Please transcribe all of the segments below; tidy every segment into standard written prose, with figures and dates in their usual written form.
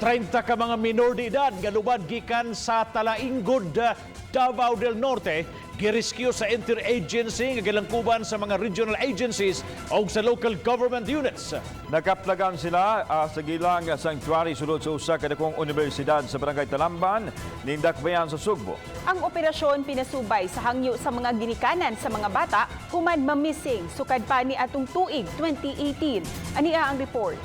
30 ka mga minor de edad nga lubad gikan sa Talaingod, Davao del Norte girescue sa interagency nga gilangkuban sa mga regional agencies o sa local government units. Nakaplagan sila sa gilang sanctuary sulod sa usa ka dakong universidad sa barangay Talamban, Nindakbayan sa Sugbo. Ang operasyon pinasubay sa hangyo sa mga ginikanan sa mga bata human mamising sukad pa ni atong tuig 2018. Ania ang report.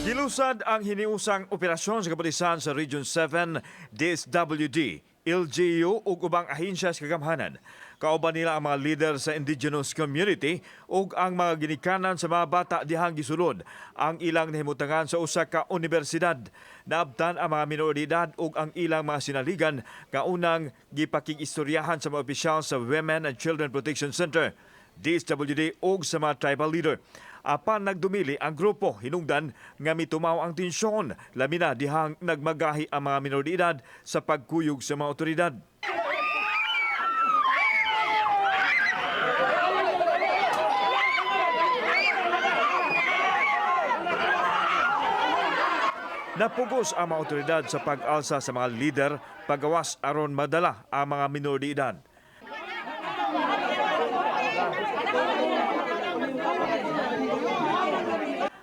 Gilusad ang hiniusang operasyon sa kapolisan sa Region 7, DSWD, LGU ug ubang ahensya sa kagamhanan. Kauban nila ang mga leader sa indigenous community ug ang mga ginikanan sa mga bata dihang gisulod ang ilang nahimutangan sa usa ka universidad. Naabtan ang mga minor de edad ug ang ilang mga sinaligan kaunang gipakig-istoryahan sa mga opisyal sa Women and Children Protection Center, DSWD ug sa mga tribal leader. Apan nagdumili ang grupo, hinungdan nga mitumaw ang tensyon, labi na dihang nagmagahi ang mga minor de edad sa pagkuyog sa mga otoridad. Napugos ang mga otoridad sa pag-alsa sa mga leader pagawas aron madala ang mga minor de edad.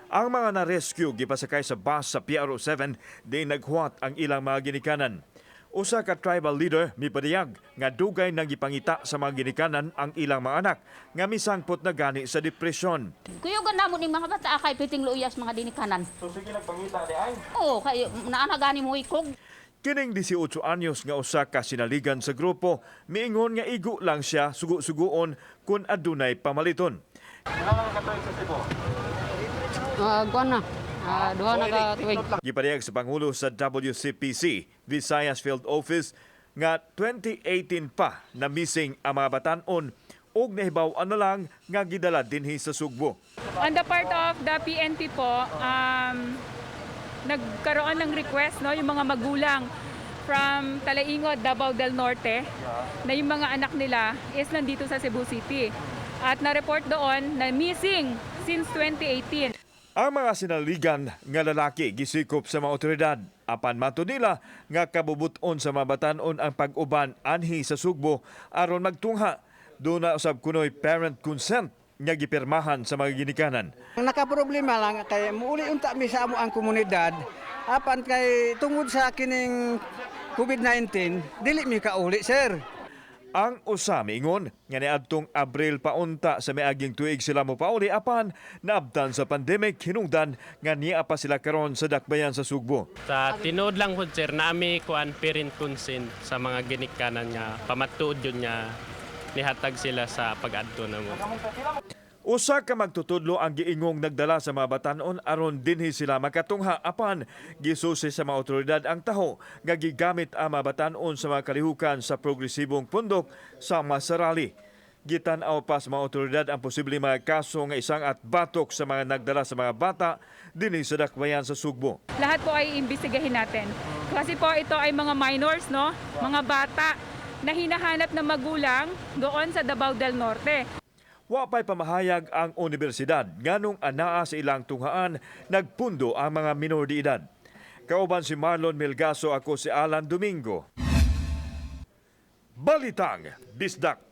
Ang mga na-rescue gipasakay sa bus sa PRO7 di naghuwat ang ilang mga ginikanan. Usa ka tribal leader mipadiyag nga dugay nang gipangita sa mga ginikanan ang ilang mga anak nga misangpot na gani sa depresyon. Kuyugan namon ning mga bata kay piting luyas mga dinikanan. So sige nagpangita di ay? Oo, kay naana gani mo ikog. Kining 18 anyos nga usa ka sinaligan sa grupo, miingon nga igo lang siya sugo-sugoon kung adunay pamaliton. Kuan na. Duha na ka tuig. Gipadayag sa Pangulo sa WCPC, Visayas Field Office, nga 2018 pa na missing ang mga batanon ug nahibaw-an na lang nga gidala dinhi sa Sugbo. On the part of the PNP po, nagkaroon ng request yung mga magulang from Talaingod, Davao del Norte na yung mga anak nila is nandito sa Cebu City. At na-report doon na missing since 2018. Ang mga sinaligan nga lalaki gisikop sa mga otoridad. Apan mato nila nga kabubuton sa mga batanon ang pag-uban anhi sa Sugbo aron magtungha. Doon na usab kunoy parent consent nga gipirmahan sa mga ginikanan. Ang nakaproblema lang kay muuli unta mi sa amo ang komunidad apan kay tungod sa kining COVID-19 dili mi kauli sir. Ang usa miingon nga niadtong Abril paunta sa miaging tuig sila mo pauli apan naabtan sa pandemic hinungdan nga niya pa sila karon sa dakbayan sa Sugbo. Sa tinod lang po sir nami kuan parent consent sa mga ginikanan nga pamatuod yun nga nihatag sila sa pag-adto na mo. Usa ka magtutudlo ang giingong nagdala sa mga batanon aron dinhi sila makatungha apan gisusi sa mga otoridad ang taho nga gigamit ang mga batanon sa mga kalihukan sa progresibong pundok sa Masarali. Gitan-aw pa sa mga otoridad ang posibleng mga kaso nga isang at batok sa mga nagdala sa mga bata dinhi sa dakbayan sa Sugbo. Lahat po ay imbestigahin natin. Kasi po ito ay mga minors, mga bata na hinahanap ng magulang doon sa Davao del Norte. Wa pa'y pamahayag ang universidad nganong anaa sa ilang tunghaan nagpundo ang mga minor de edad. Kauban si Marlon Melgaso, ako si Alan Domingo. Balitang Bisdak.